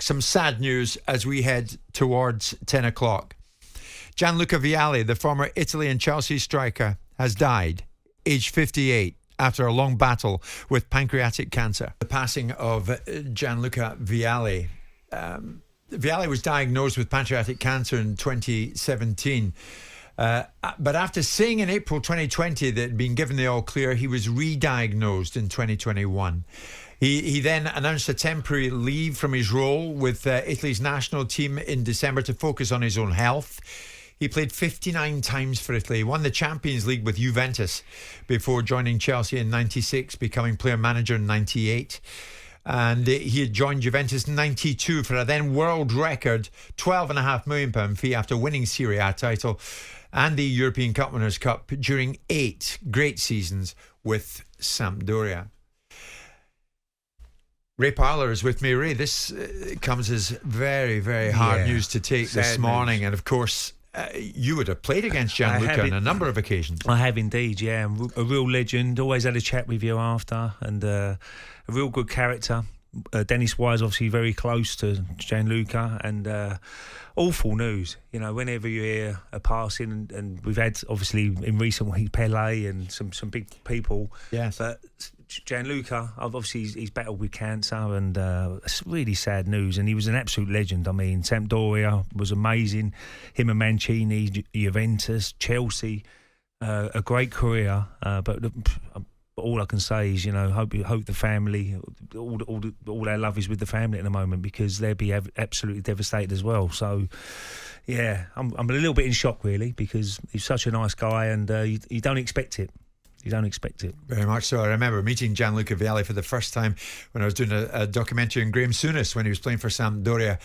some sad news as we head towards 10 o'clock. Gianluca Vialli, the former Italy and Chelsea striker, has died, aged 58, after a long battle with pancreatic cancer. The passing of Gianluca Vialli. Vialli was diagnosed with pancreatic cancer in 2017. But after saying in April 2020 that he'd been given the all clear, he was re-diagnosed in 2021. He then announced a temporary leave from his role with Italy's national team in December to focus on his own health. He played 59 times for Italy, won the Champions League with Juventus before joining Chelsea in 96, becoming player manager in 98. And he had joined Juventus in 92 for a then world record £12.5 million fee after winning Serie A title and the European Cup Winners' Cup during 8 great seasons with Sampdoria. Ray Parlour is with me. Ray, this comes as very, very hard news to take this morning. And of course, you would have played against Gianluca on a number of occasions. I have indeed, yeah. A real legend. Always had a chat with you after, and a real good character. Dennis Wise, obviously very close to Gianluca, and awful news. You know, whenever you hear a passing, and we've had obviously in recent weeks Pele and some big people. Yes. But Gianluca, obviously he's battled with cancer, and it's really sad news. And he was an absolute legend. I mean, Sampdoria was amazing. Him and Mancini, Juventus, Chelsea, a great career. But all I can say is, you know, hope the family, all our love is with the family at the moment, because they'd be absolutely devastated as well. So, yeah, I'm a little bit in shock really, because he's such a nice guy, and you don't expect it. You don't expect it. Very much so. I remember meeting Gianluca Vialli for the first time when I was doing a documentary on Graeme Souness when he was playing for Sampdoria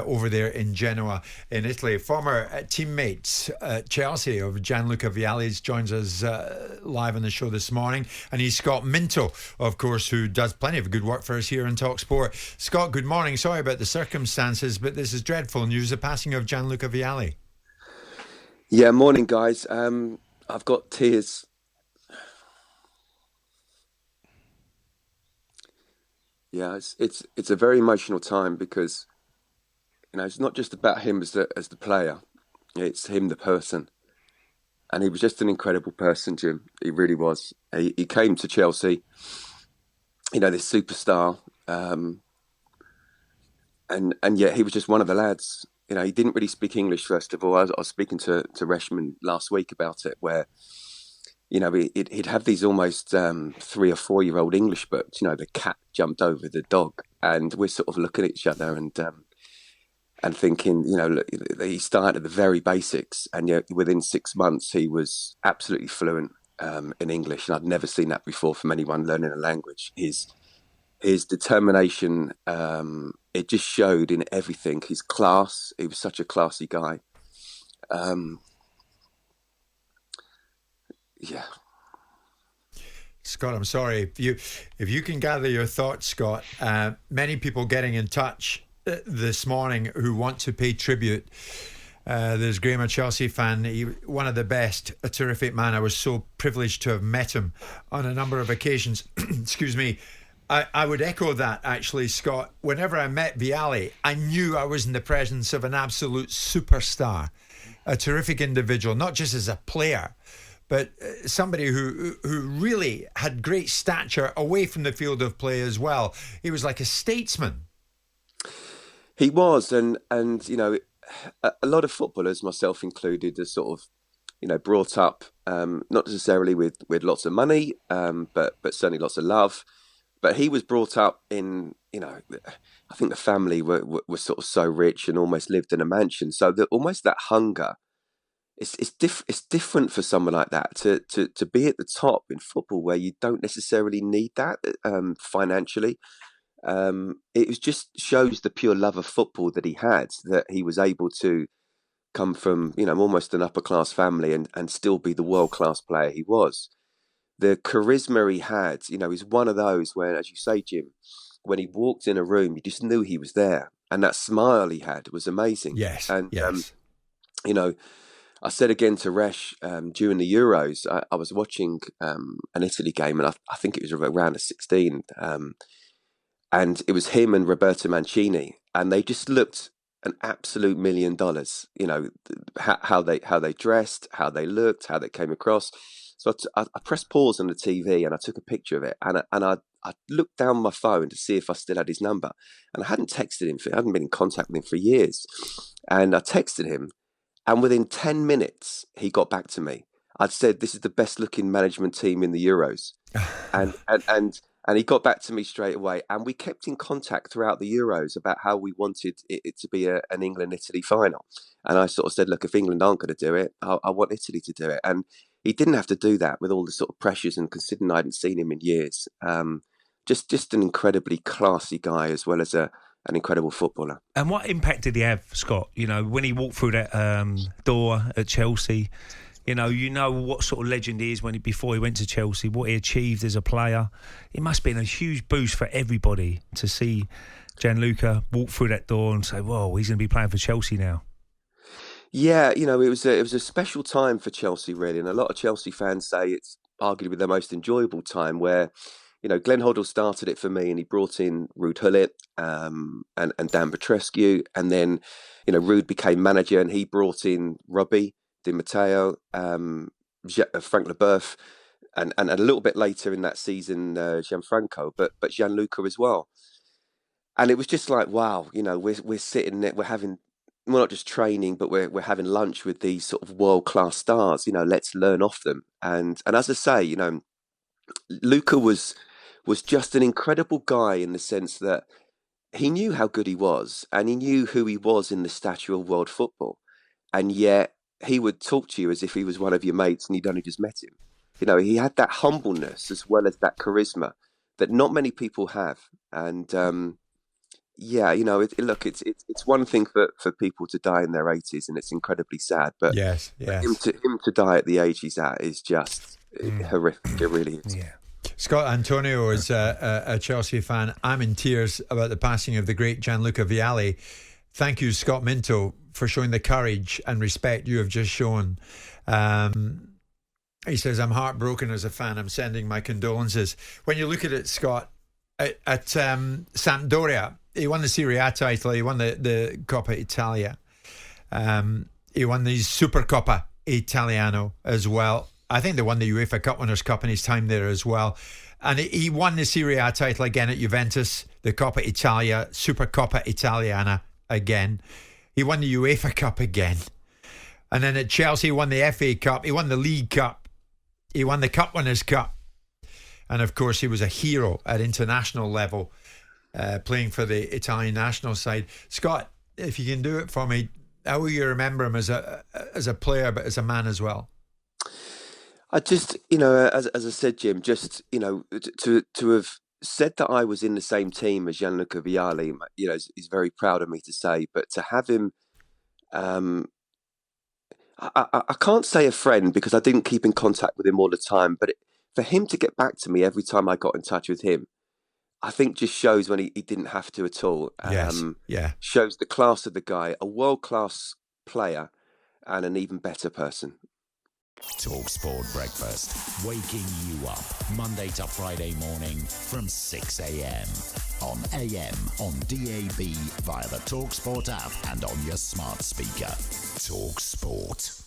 over there in Genoa in Italy. Former teammates at Chelsea of Gianluca Vialli's joins us live on the show this morning. And he's Scott Minto, of course, who does plenty of good work for us here on talkSPORT. Scott, good morning. Sorry about the circumstances, but this is dreadful news, the passing of Gianluca Vialli. Yeah, morning, guys. I've got tears. Yeah, it's a very emotional time, because, you know, it's not just about him as the player, it's him the person, and he was just an incredible person, Jim. He really was. He came to Chelsea, you know, this superstar, and yet he was just one of the lads. You know, he didn't really speak English. First of all, I was speaking to Wrexham last week about it, where, you know, he'd have these almost 3 or 4 year old English books. You know, the cat jumped over the dog, and we're sort of looking at each other and thinking, you know, look, he started at the very basics, and yet within 6 months he was absolutely fluent in English, and I'd never seen that before from anyone learning a language. His determination, it just showed in everything. His class, he was such a classy guy. Yeah. Scott, I'm sorry. If you can gather your thoughts, Scott, many people getting in touch this morning who want to pay tribute. There's Graeme, a Chelsea fan, one of the best, a terrific man. I was so privileged to have met him on a number of occasions. Excuse me. I would echo that, actually, Scott. Whenever I met Vialli, I knew I was in the presence of an absolute superstar, a terrific individual, not just as a player, but somebody who really had great stature away from the field of play as well. He was like a statesman. He was, and you know, a lot of footballers, myself included, are sort of, you know, brought up not necessarily with lots of money, but certainly lots of love. But he was brought up in, you know, I think the family were sort of so rich and almost lived in a mansion, so that almost that hunger. It's different for someone like that to be at the top in football, where you don't necessarily need that financially. It was just shows the pure love of football that he had, that he was able to come from, you know, almost an upper class family and still be the world class player he was. The charisma he had, you know, he's one of those where, as you say, Jim, when he walked in a room, you just knew he was there, and that smile he had was amazing. Yes, and yes. You know, I said again to Resh during the Euros, I was watching an Italy game, and I think it was around a 16, and it was him and Roberto Mancini, and they just looked an absolute $1 million. You know, how they dressed, how they looked, how they came across. So I pressed pause on the TV and I took a picture of it, and I looked down my phone to see if I still had his number, and I hadn't texted him. I hadn't been in contact with him for years, and I texted him, and within 10 minutes he got back to me. I'd said this is the best looking management team in the Euros, and he got back to me straight away, and we kept in contact throughout the Euros about how we wanted it to be an England-Italy final. And I sort of said, look, if England aren't going to do it, I want Italy to do it. And he didn't have to do that with all the sort of pressures, and considering I hadn't seen him in years. Just an incredibly classy guy, as well as an incredible footballer. And what impact did he have, Scott? You know, when he walked through that door at Chelsea, you know what sort of legend he is before he went to Chelsea, what he achieved as a player. It must have been a huge boost for everybody to see Gianluca walk through that door and say, whoa, he's going to be playing for Chelsea now. Yeah, you know, it was a special time for Chelsea, really. And a lot of Chelsea fans say it's arguably the most enjoyable time, where, you know, Glenn Hoddle started it for me, and he brought in Ruud Gullit and Dan Petrescu. And then, you know, Ruud became manager, and he brought in Rubie, Di Matteo, Frank Leboeuf, and a little bit later in that season, Gianfranco, but Gianluca as well. And it was just like, wow, you know, we're sitting there, we're not just training, but we're having lunch with these sort of world-class stars. You know, let's learn off them. And as I say, you know, Luca was just an incredible guy in the sense that he knew how good he was, and he knew who he was in the stature of world football. And yet he would talk to you as if he was one of your mates and you'd only just met him. You know, he had that humbleness as well as that charisma that not many people have. And yeah, you know, it's one thing for people to die in their 80s, and it's incredibly sad. But yes. Him to die at the age he's at is just horrific. It really is. Yeah. Scott Antonio is a Chelsea fan. I'm in tears about the passing of the great Gianluca Vialli. Thank you, Scott Minto, for showing the courage and respect you have just shown. He says, I'm heartbroken as a fan. I'm sending my condolences. When you look at it, Scott, at Sampdoria, he won the Serie A title. He won the Coppa Italia. He won the Supercoppa Italiano as well. I think they won the UEFA Cup Winners' Cup in his time there as well. And he won the Serie A title again at Juventus, the Coppa Italia, Supercoppa Italiana again. He won the UEFA Cup again. And then at Chelsea, he won the FA Cup. He won the League Cup. He won the Cup Winners' Cup. And of course, he was a hero at international level, playing for the Italian national side. Scott, if you can do it for me, how will you remember him as a player, but as a man as well? I just, you know, as I said, Jim, just, you know, to have said that I was in the same team as Gianluca Vialli, you know, is very proud of me to say. But to have him, I can't say a friend because I didn't keep in contact with him all the time. But for him to get back to me every time I got in touch with him, I think just shows when he didn't have to at all. Yes, yeah. Shows the class of the guy, a world-class player and an even better person. talkSPORT Breakfast, waking you up Monday to Friday morning from 6 a.m. on AM, on DAB, via the talkSPORT app and on your smart speaker. talkSPORT.